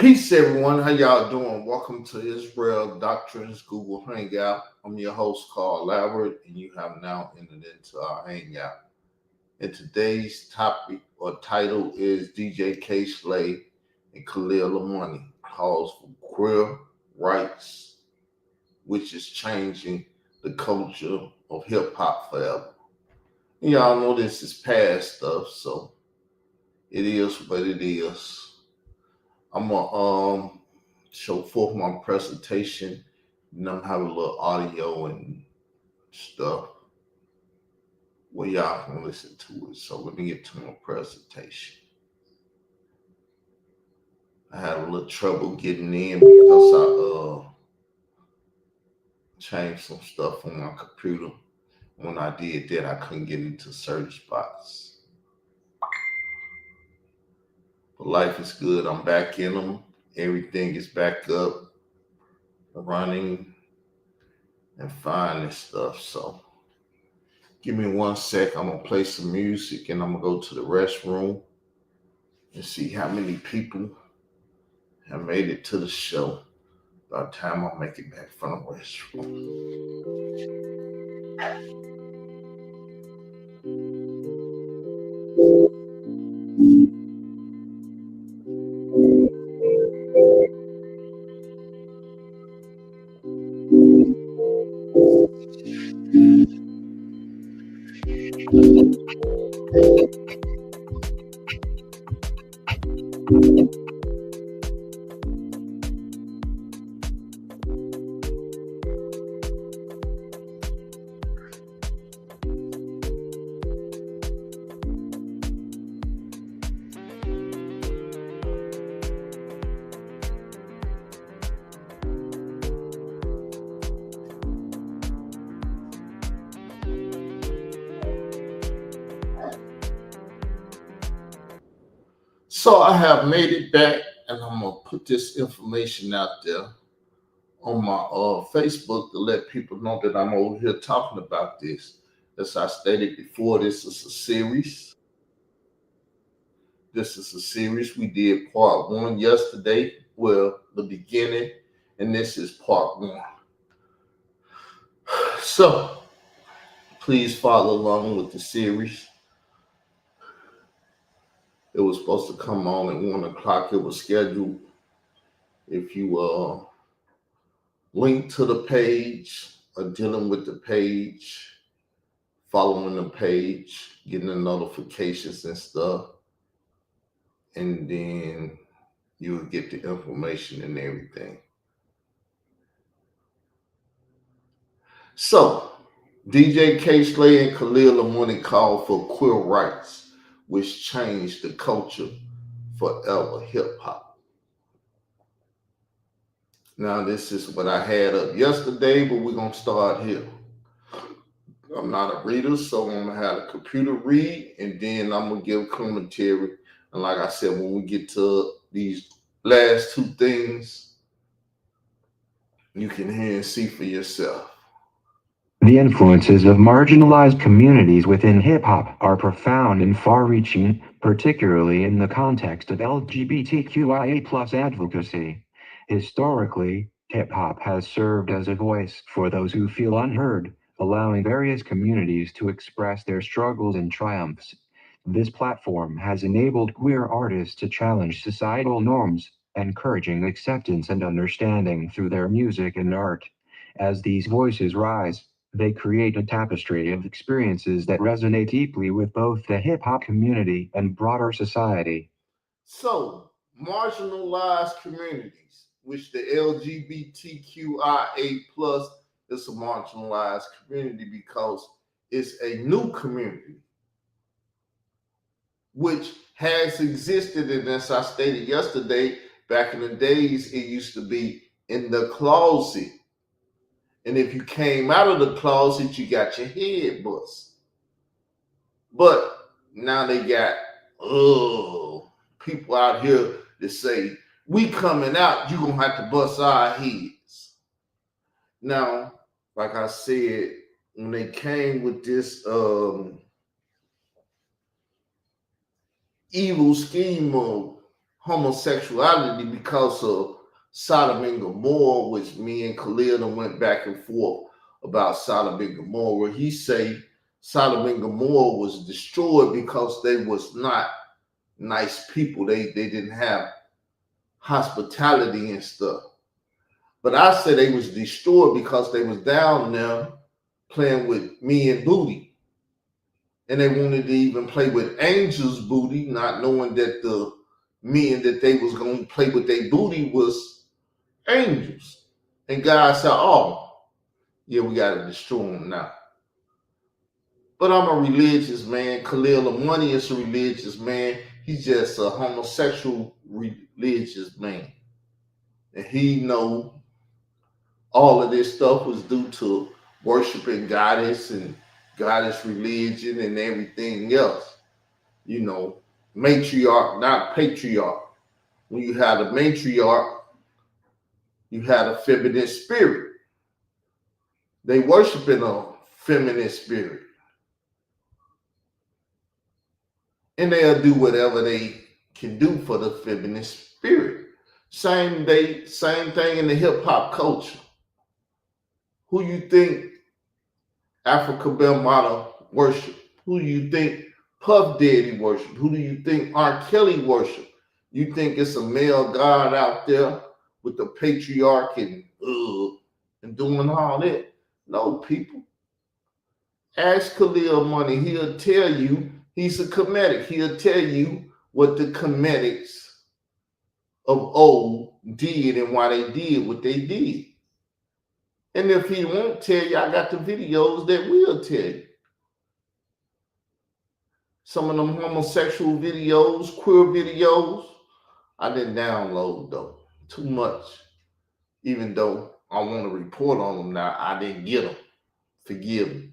Peace, everyone. How y'all doing? Welcome to Israel Doctrines Google Hangout. I'm your host, Carl Lambert, and you have now entered into our Hangout. And today's topic or title is DJ K. Slay and Khalil Amani calls for queer rights, which is changing the culture of hip hop forever. And y'all know this is past stuff, so it is what it is. I'm gonna show forth my presentation, and I'm having a little audio and stuff where y'all can listen to it. So let me get to my presentation. I had a little trouble getting in because I changed some stuff on my computer. When I did that, I couldn't get into search box. But life is good. I'm back in them. Everything is back up, running, and fine and stuff. So give me 1 sec. I'm gonna play some music and I'm gonna go to the restroom and see how many people have made it to the show by the time I make it back from the restroom. So I have made it back, and I'm gonna put this information out there on my Facebook to let people know that I'm over here talking about this. As I stated before, this is a series. This is a series. We did part one yesterday, well, the beginning, and this is part one. So please follow along with the series. It was supposed to come on at 1 o'clock. It was scheduled. If you link to the page or dealing with the page, following the page, getting the notifications and stuff, and then you'll get the information and everything. So, DJ K. Slay and Khalil Amani called for queer rights, which changed the culture forever, hip hop. Now, this is what I had up yesterday, but we're going to start here. I'm not a reader, so I'm going to have a computer read, and then I'm going to give commentary. And like I said, when we get to these last two things, you can hear and see for yourself. The influences of marginalized communities within hip-hop are profound and far-reaching, particularly in the context of LGBTQIA+ advocacy. Historically, hip-hop has served as a voice for those who feel unheard, allowing various communities to express their struggles and triumphs. This platform has enabled queer artists to challenge societal norms, encouraging acceptance and understanding through their music and art. As these voices rise, they create a tapestry of experiences that resonate deeply with both the hip hop community and broader society. So, marginalized communities, which the LGBTQIA plus is a marginalized community because it's a new community which has existed. And as I stated yesterday, back in the days, it used to be in the closet. And if you came out of the closet, you got your head bust. But now they got people out here that say, we coming out, you gonna have to bust our heads. Now, like I said, when they came with this evil scheme of homosexuality because of Sodom and Gomorrah, which me and Khalil done went back and forth about Sodom and Gomorrah, where he say Sodom and Gomorrah was destroyed because they was not nice people. They didn't have hospitality and stuff. But I said they was destroyed because they was down there playing with me and booty. And they wanted to even play with angels' booty, not knowing that the men that they was going to play with their booty was angels. And God said, oh, yeah, we got to destroy them now. But I'm a religious man. Khalil Amani is a religious man. He's just a homosexual religious man. And he know all of this stuff was due to worshiping goddess and goddess religion and everything else. You know, matriarch, not patriarch. When you had a matriarch, you had a feminine spirit. They worshiping a feminine spirit. And they'll do whatever they can do for the feminine spirit. Same thing in the hip hop culture. Who you think Africa Bambaataa worship? Who do you think Puff Daddy worship? Who do you think R. Kelly worship? You think it's a male god out there with the patriarch and doing all that? No, people. Ask Khalil Money. He'll tell you he's a comedic. He'll tell you what the comedics of old did and why they did what they did. And if he won't tell you, I got the videos that will tell you. Some of them homosexual videos, queer videos, I didn't download though. Too much. Even though I want to report on them now, I didn't get them. Forgive me.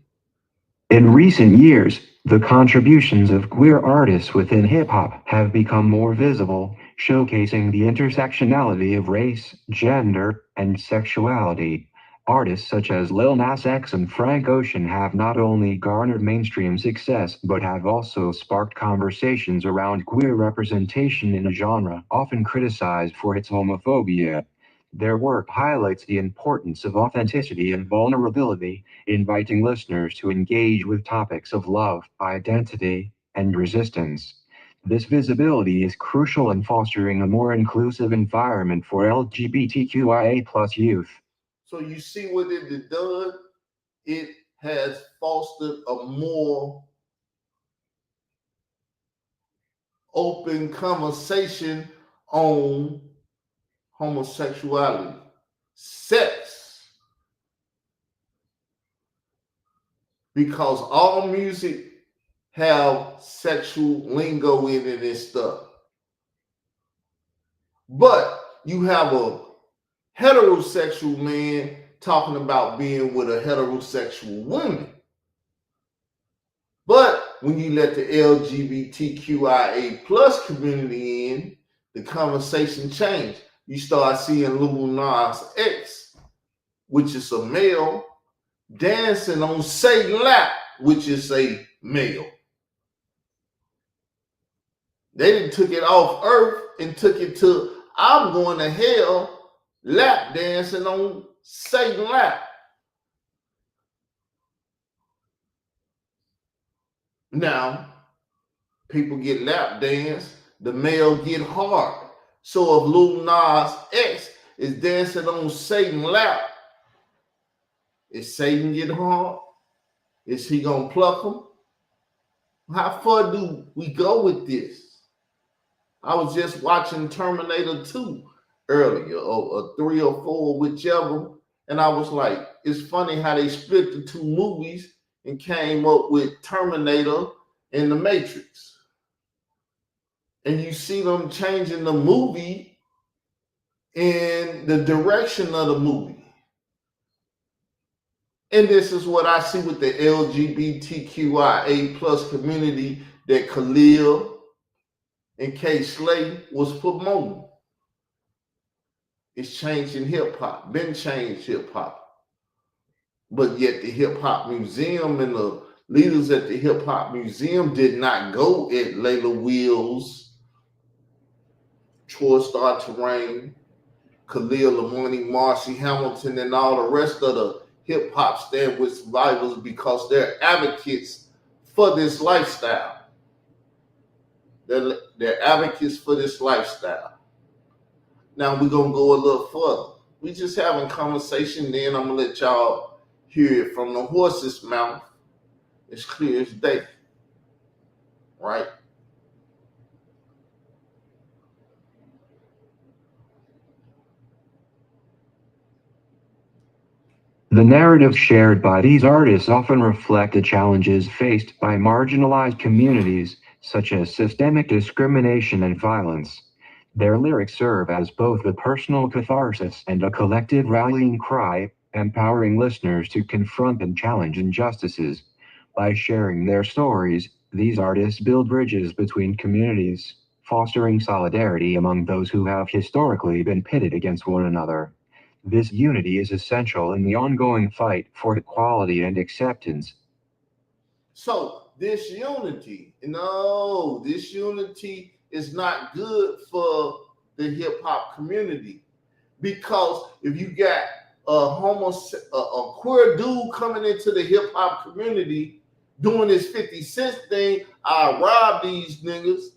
In recent years, the contributions of queer artists within hip-hop have become more visible, showcasing the intersectionality of race, gender, and sexuality. Artists such as Lil Nas X and Frank Ocean have not only garnered mainstream success but have also sparked conversations around queer representation in a genre often criticized for its homophobia. Their work highlights the importance of authenticity and vulnerability, inviting listeners to engage with topics of love, identity, and resistance. This visibility is crucial in fostering a more inclusive environment for LGBTQIA+ youth. So you see what it has done? It has fostered a more open conversation on homosexuality, sex. Because all music have sexual lingo in it and stuff. But you have a heterosexual man talking about being with a heterosexual woman. But when you let the LGBTQIA plus community in, the conversation changed. You start seeing Lil Nas X, which is a male, dancing on Say Lap, which is a male. They done took it off Earth and took it to I'm going to hell lap dancing on Satan lap. Now, people get lap dance, the male get hard. So if Lil Nas X is dancing on Satan lap, is Satan get hard? Is he gonna pluck him? How far do we go with this? I was just watching Terminator 2 earlier, or 3 or 4, whichever. And I was like, it's funny how they split the two movies and came up with Terminator and The Matrix. And you see them changing the movie in the direction of the movie. And this is what I see with the LGBTQIA plus community that Khalil and K. Slay was promoting. It's changing hip hop, been changed hip hop. But yet the hip hop museum and the leaders at the hip hop museum did not go at Layla Will's Troy started to reign. Khali, Amani, Marcy, Hamilton, and all the rest of the hip hop stand with survivors because they're advocates for this lifestyle. They're advocates for this lifestyle. Now we're gonna go a little further. We just having conversation, then I'm gonna let y'all hear it from the horse's mouth. It's clear as day, right? The narratives shared by these artists often reflect the challenges faced by marginalized communities, such as systemic discrimination and violence. Their lyrics serve as both a personal catharsis and a collective rallying cry, empowering listeners to confront and challenge injustices. By sharing their stories, these artists build bridges between communities, fostering solidarity among those who have historically been pitted against one another. This unity is essential in the ongoing fight for equality and acceptance. So this unity is not good for the hip hop community because if you got a queer dude coming into the hip hop community doing this 50 Cent thing, I rob these niggas.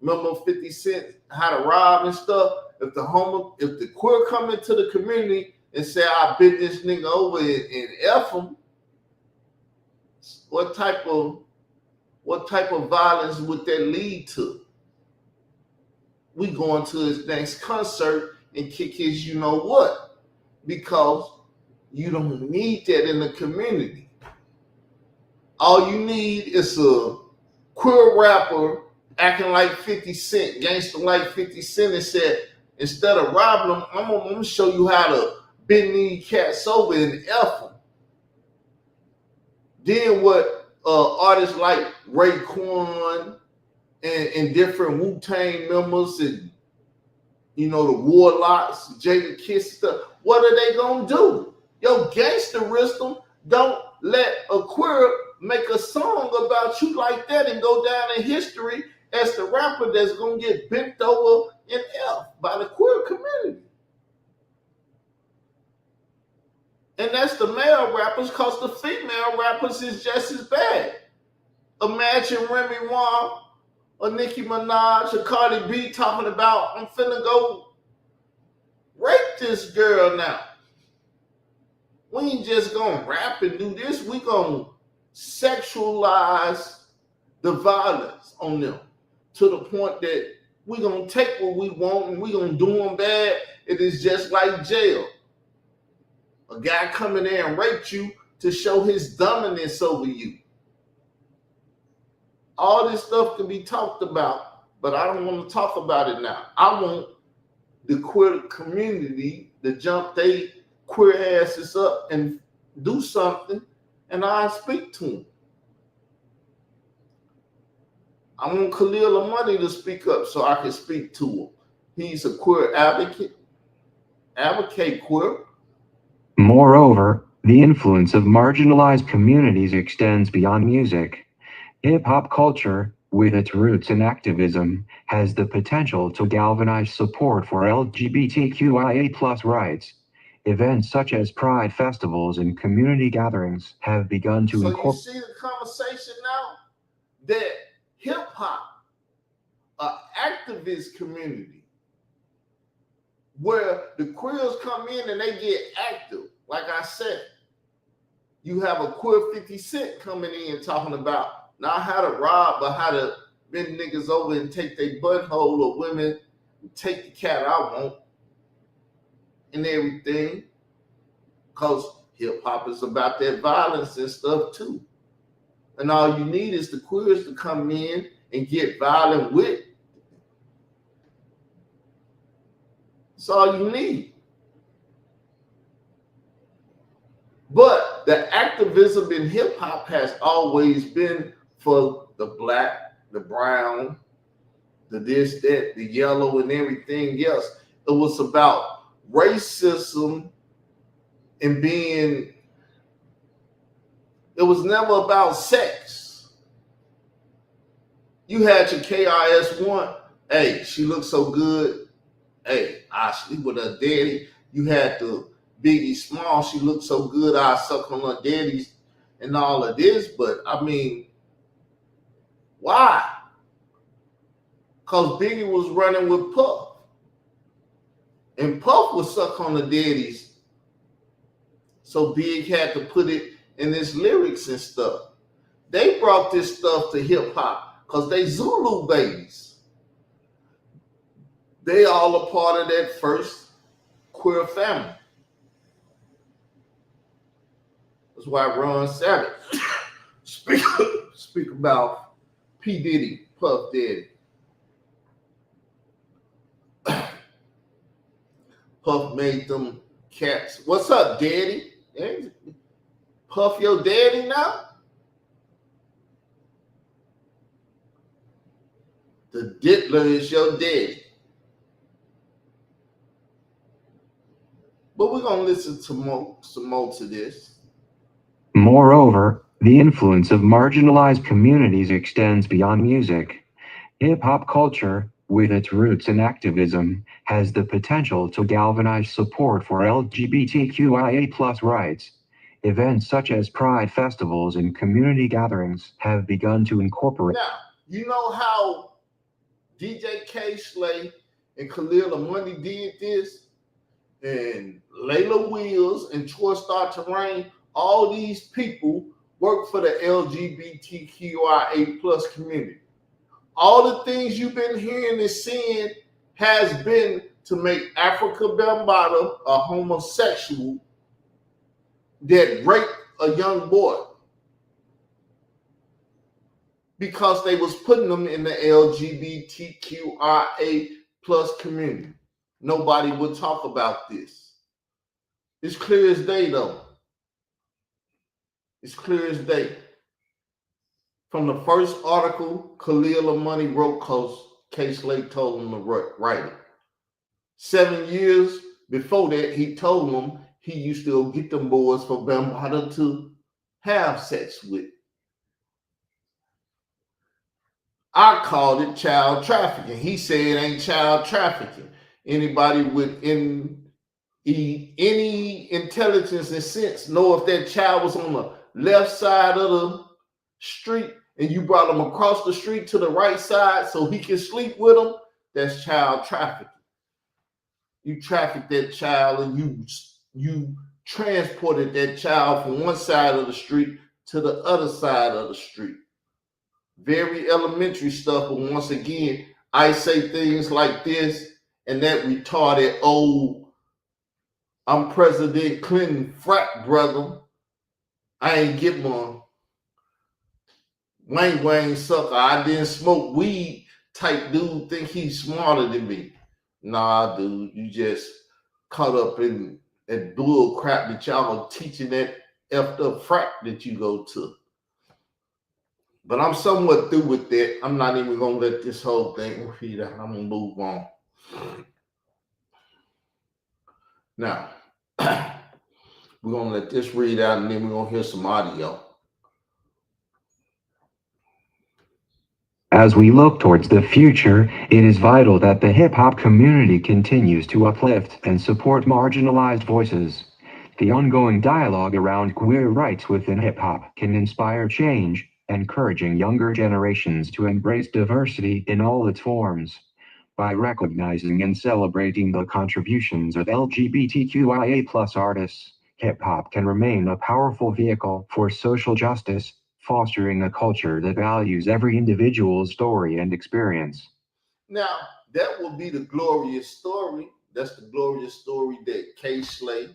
Remember 50 Cent how to rob and stuff? If the queer come into the community and say I bit this nigga over and F him, what type of violence would that lead to? We going to his next concert and kick his you know what, because you don't need that in the community. All you need is a queer rapper acting like 50 Cent, gangster like 50 Cent, and said, instead of robbing them, I'm gonna show you how to bend these cats over and F them. Then what artists like Raekwon and different Wu-Tang members and the Warlocks, Jada Kiss stuff, what are they gonna do? Yo, gangsterism don't let a queer make a song about you like that and go down in history as the rapper that's gonna get bent over and F by the queer community. And that's the male rappers, because the female rappers is just as bad. Imagine Remy Ma or Nicki Minaj or Cardi B talking about, I'm finna go rape this girl now. We ain't just gonna rap and do this. We gonna sexualize the violence on them to the point that we gonna take what we want and we gonna do them bad. It is just like jail. A guy come in there and rape you to show his dominance over you. All this stuff can be talked about, but I don't want to talk about it now. I want the queer community to jump they queer asses up and do something, and I speak to them. I want Khalil Amani to speak up so I can speak to him. He's a queer advocate queer. Moreover, the influence of marginalized communities extends beyond music. Hip-hop culture, with its roots in activism, has the potential to galvanize support for LGBTQIA+ rights. Events such as pride festivals and community gatherings have begun to So you incorporate. see the conversation now that hip-hop, an activist community, where the queers come in and they get active. Like I said, you have a queer 50 Cent coming in talking about not how to rob, but how to bend niggas over and take their butthole, or women take the cat I want and everything. Because hip-hop is about that violence and stuff too. And all you need is the queers to come in and get violent with. That's all you need. But the activism in hip hop has always been for the black, the brown, the this, that, the yellow, and everything else. It was about racism and being, it was never about sex. You had your KRS-One, hey, she looks so good, Hey, I sleep with her daddy. You had the Biggie Small. She looked so good. I suck on her daddies and all of this. But I mean, why? Because Biggie was running with Puff. And Puff would suck on the daddies. So Big had to put it in his lyrics and stuff. They brought this stuff to hip hop because they Zulu babies. They all a part of that first queer family. That's why Ron Savage speak about P. Diddy, Puff Daddy. Puff made them cats. What's up, Daddy? Hey, Puff your daddy now? The Diddler is your daddy. But we're going to listen to some more to this. Moreover, the influence of marginalized communities extends beyond music. Hip-hop culture, with its roots in activism, has the potential to galvanize support for LGBTQIA+ rights. Events such as pride festivals and community gatherings have begun to incorporate. Now, you know how DJ K. Slay and Khalil Amani did this? And Layla Wills and Troy Star Terrain, all these people work for the LGBTQIA+ community. All the things you've been hearing and seeing has been to make Africa Bambaataa a homosexual that raped a young boy because they was putting them in the LGBTQIA+ community. Nobody would talk about this. It's clear as day, though. It's clear as day. From the first article Khalil Amani wrote, because K. Slate told him to write it. 7 years before that, he told them he used to go get them boys for Bambaataa to have sex with. I called it child trafficking. He said it ain't child trafficking. Anybody with any intelligence and sense know if that child was on the left side of the street and you brought him across the street to the right side so he can sleep with him, that's child trafficking. You trafficked that child and you transported that child from one side of the street to the other side of the street. Very elementary stuff, but once again, I say things like this and that retarded old I'm President Clinton frat brother. I ain't get one. Wang sucker. I didn't smoke weed type dude think he's smarter than me. Nah, dude, you just caught up in that bull crap that y'all are teaching that effed up frat that you go to. But I'm somewhat through with that. I'm not even gonna let this whole thing repeat out. I'm gonna move on. Now, we're gonna let this read out and then we're gonna hear some audio. As we look towards the future, it is vital that the hip-hop community continues to uplift and support marginalized voices. The ongoing dialogue around queer rights within hip-hop can inspire change, encouraging younger generations to embrace diversity in all its forms. By recognizing and celebrating the contributions of LGBTQIA+ artists, hip-hop can remain a powerful vehicle for social justice, fostering a culture that values every individual's story and experience. Now, that will be the glorious story. That's the glorious story that K. Slay,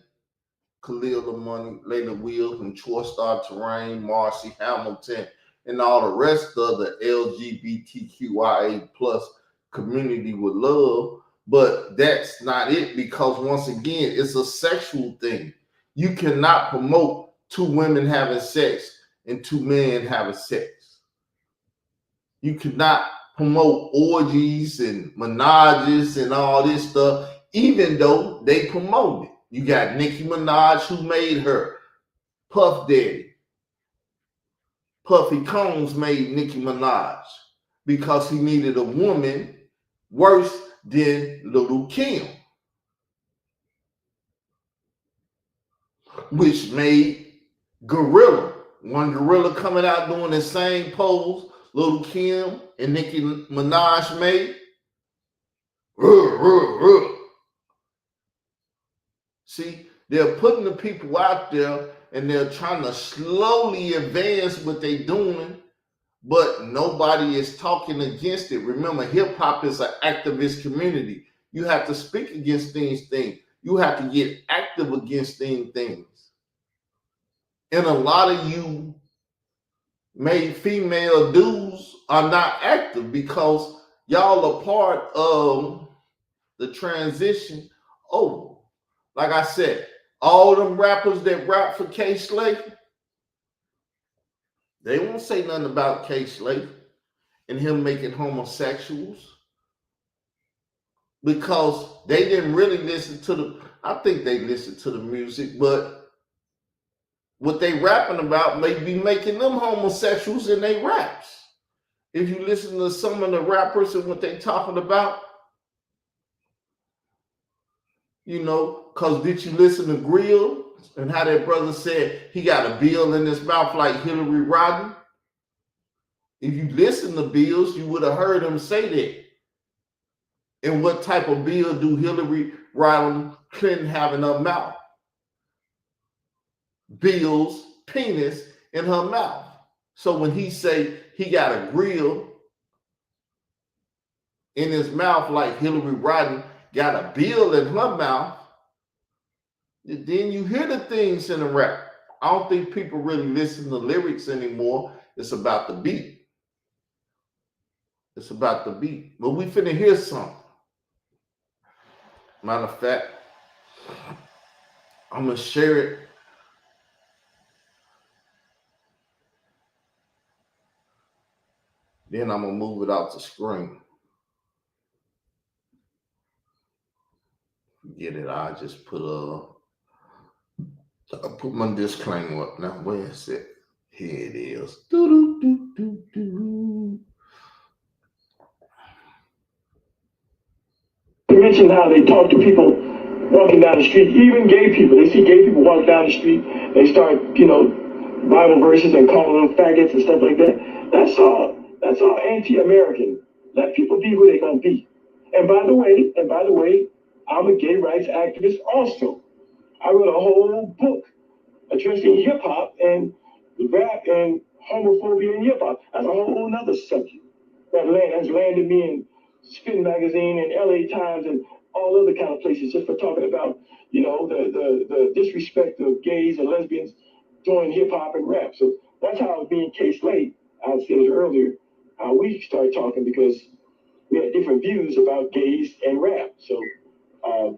Khalil Amani, Layla Wills, and Troy Star Terrain, Marcy Hamilton, and all the rest of the LGBTQIA+ community would love. But that's not it, because once again, it's a sexual thing. You cannot promote two women having sex and two men having sex. You cannot promote orgies and menages and all this stuff, even though they promote it. You got Nicki Minaj, who made her. Puff Daddy. Puffy Combs made Nicki Minaj because he needed a woman worse than Little Kim, which made Gorilla. One Gorilla coming out doing the same pose Little Kim and Nicki Minaj made. See, they're putting the people out there and they're trying to slowly advance what they're doing, but nobody is talking against it. Remember, hip hop is an activist community. You have to speak against things. You have to get active against things. And a lot of you made female dudes are not active because y'all are part of the transition over. Like I said, all them rappers that rap for K Slate, they won't say nothing about K Slate and him making homosexuals because they didn't really listen to the, I think they listened to the music, but what they rapping about may be making them homosexuals in their raps. If you listen to some of the rappers and what they talking about, you know, because did you listen to Grill and how that brother said he got a bill in his mouth like Hillary Rodham? If you listen to Bills, you would have heard him say that. And what type of bill do Hillary Rodham Clinton have in her mouth? Bill's penis in her mouth. So when he say he got a grill in his mouth like Hillary Rodham got a bill in her mouth, then you hear the things in the rap. I don't think people really listen to lyrics anymore. It's about the beat. It's about the beat. But we finna hear something. Matter of fact, I'm gonna share it. Then I'm gonna move it out the screen. Get it? I just put my disclaimer up now. Where is it? Here it is. You mentioned how they talk to people walking down the street, even gay people. They see gay people walk down the street, they start, Bible verses and calling them faggots and stuff like that. That's all anti-American. Let people be who they're gonna be. And by the way, I'm a gay rights activist also. I wrote a whole book addressing hip hop and rap and homophobia in hip hop. That's a whole other subject that has landed me in Spin Magazine and LA Times and all other kind of places just for talking about, the disrespect of gays and lesbians doing hip hop and rap. So that's how being K Slate, I said earlier, how we started talking because we had different views about gays and rap. So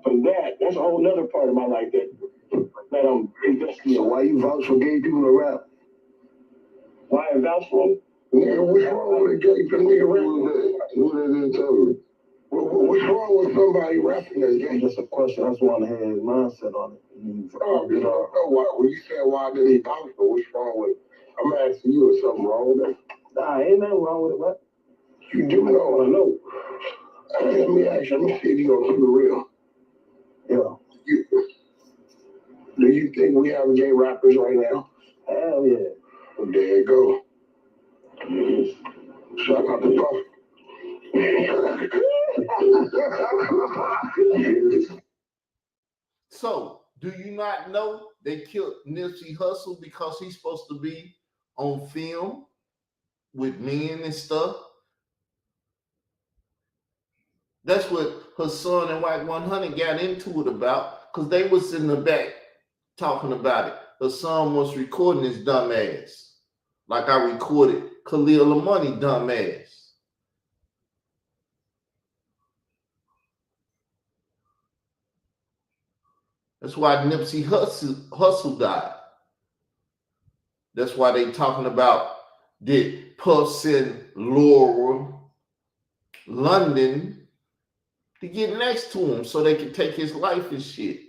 from that's a whole other part of my life that I'm investing in. So why you vouch for gay people to rap? Why I vouch for them? Nigga, what's wrong with gay people? Nigga, what did it tell you? What's wrong with somebody rapping that's gay? That's a question. I just want to have his mindset on it. When you said why did he vouch for, what's wrong with it? I'm asking you, is something wrong with that? Nah, ain't nothing wrong with it. What? You do know. I know. Let me ask you, let me see if you're going to keep it real. Yeah. Do you think we have gay rappers right now? Hell yeah. Well, there you go. Shout out to Puff. So, do you not know they killed Nipsey Hussle because he's supposed to be on film with men and stuff? That's what Hassan and White 100 got into it about because they was in the back talking about it. Hassan was recording his dumb ass like I recorded Khalil Amani dumb ass. That's why Nipsey Hussle died. That's why they talking about did Puff send Laura London to get next to him so they could take his life and shit.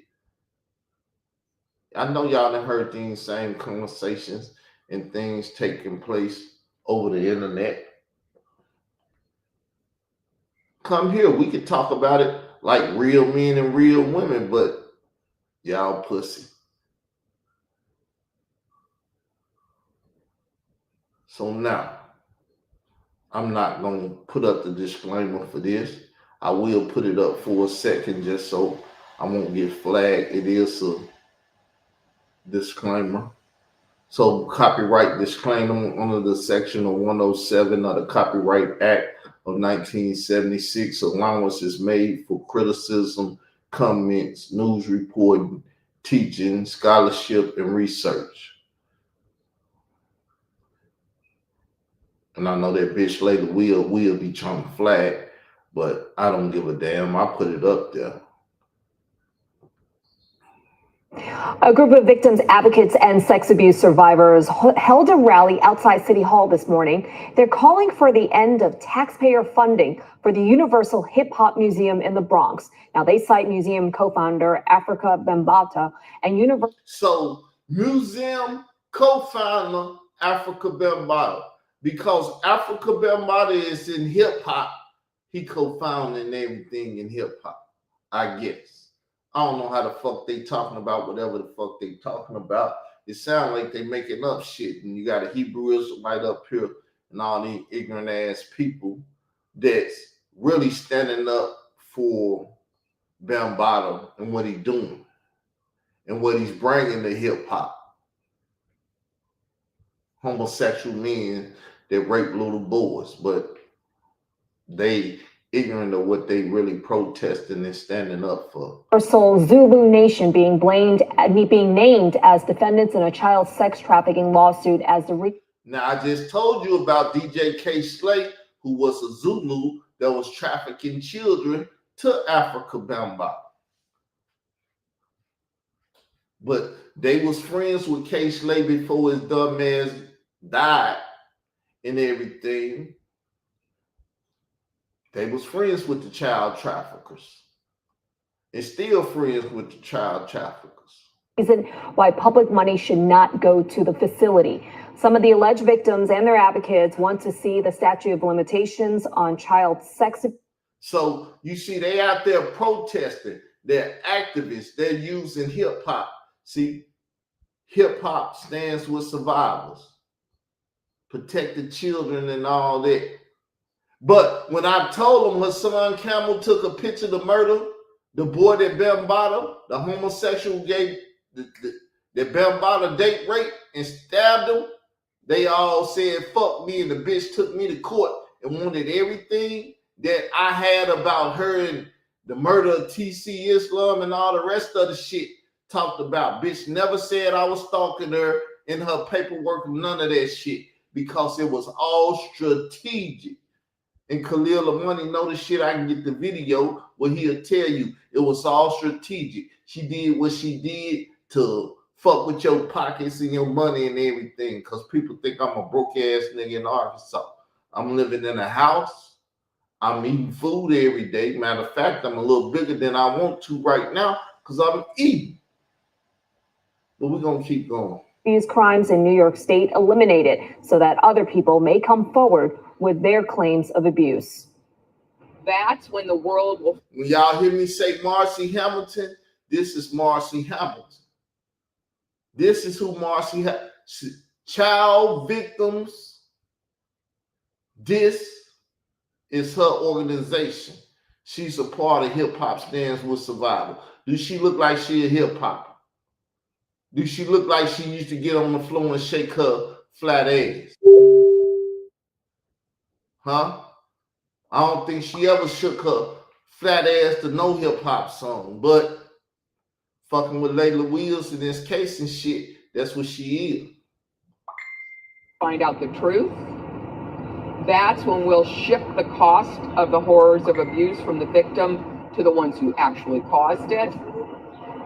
I know y'all done heard these same conversations and things taking place over the internet. come here. We could talk about it like real men and real women, but y'all pussy. So now, I'm not going to put up the disclaimer for this. I will put it up for a second just so I won't get flagged. It is a disclaimer. So copyright disclaimer under the section of 107 of the Copyright Act of 1976. Allowance is made for criticism, comments, news reporting, teaching, scholarship, and research. And I know that bitch later will be trying to flag, but I don't give a damn. I put it up there. A group of victims, advocates, and sex abuse survivors held a rally outside City Hall this morning. They're calling for the end of taxpayer funding for the Universal Hip Hop Museum in the Bronx. Now, they cite museum co-founder Africa Bambaataa and Universal. So, museum co-founder Africa Bambaataa, because Africa Bambaataa is in hip hop, he co-founding everything in hip hop, I guess. I don't know how the fuck they talking about whatever the fuck they talking about. It sounds like they making up shit. And you got a Hebrew Israelite up here and all these ignorant ass people that's really standing up for Bambaataa and what he's doing and what he's bringing to hip hop. Homosexual men that rape little boys, but they ignorant of what they really protesting and standing up for. Universal Zulu Nation being named as defendants in a child sex trafficking lawsuit as the Now, I just told you about DJ K. Slate, who was a Zulu that was trafficking children to Africa Bambaataa. But they was friends with K. Slate before his dumb ass died and everything. They was friends with the child traffickers and still friends with the child traffickers. Reason why public money should not go to the facility. Some of the alleged victims and their advocates want to see the statute of limitations on child sex. So you see, they out there protesting. They're activists. They're using hip hop. See, hip hop stands with survivors, protect the children and all that. But when I told him Hassan Campbell took a picture of the murder, the boy that Bambaataa, the homosexual gay, that Bambaataa date raped and stabbed him, they all said, fuck me, and the bitch took me to court and wanted everything that I had about her and the murder of TC Islam and all the rest of the shit talked about. Bitch never said I was stalking her in her paperwork, none of that shit, because it was all strategic. And Khalil Amani know the shit. I can get the video where he'll tell you it was all strategic. She did what she did to fuck with your pockets and your money and everything, because people think I'm a broke ass nigga in Arkansas. I'm living in a house. I'm eating food every day. Matter of fact, I'm a little bigger than I want to right now because I'm eating. But we're going to keep going. These crimes in New York State eliminated so that other people may come forward with their claims of abuse. That's when the world will. When y'all hear me say Marcy Hamilton, this is Marcy Hamilton. This is who Marcy child victims. This is her organization. She's a part of Hip Hop Stands with Survival. Does she look like she a hip hopper? Do she look like she used to get on the floor and shake her flat ass? Huh? I don't think she ever shook her flat ass to no hip hop song, but fucking with Layla Wills in this case and shit, that's what she is. Find out the truth. That's when we'll shift the cost of the horrors of abuse from the victim to the ones who actually caused it.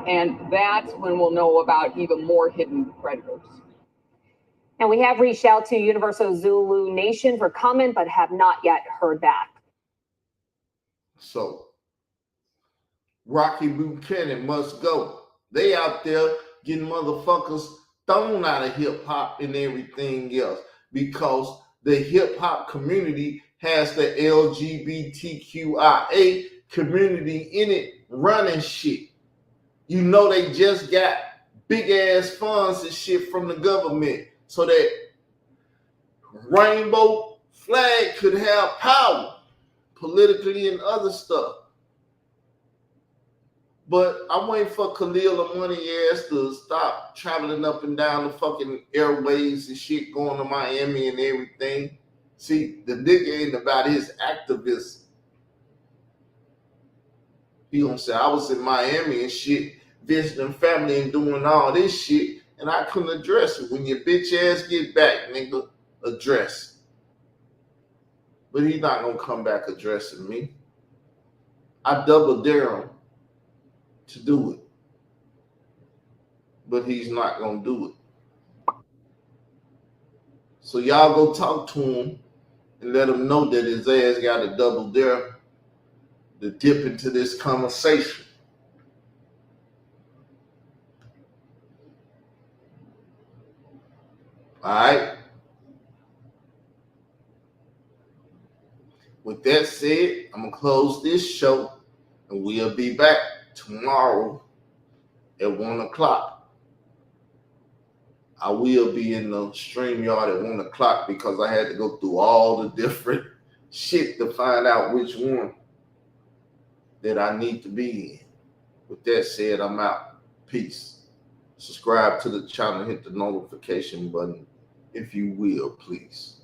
And that's when we'll know about even more hidden predators. And we have reached out to Universal Zulu Nation for comment, but have not yet heard back. So, Rocky Buchanan must go. They out there getting motherfuckers thrown out of hip hop and everything else because the hip hop community has the LGBTQIA community in it running shit. You know they just got big ass funds and shit from the government so that rainbow flag could have power politically and other stuff. But I'm waiting for Khalil Amani ass to stop traveling up and down the fucking airways and shit, going to Miami and everything. See, the nigga ain't about his activism. He gonna say, I was in Miami and shit, visiting family and doing all this shit, and I couldn't address it. When your bitch ass get back, nigga, address it. But he's not gonna come back addressing me. I double dare him to do it. But he's not gonna do it. So y'all go talk to him and let him know that his ass got a double dare to dip into this conversation. All right. With that said, I'm gonna close this show, and we'll be back tomorrow at 1 o'clock. I will be in the StreamYard at 1 o'clock because I had to go through all the different shit to find out which one that I need to be in. With that said, I'm out. Peace. Subscribe to the channel, hit the notification button if you will, please.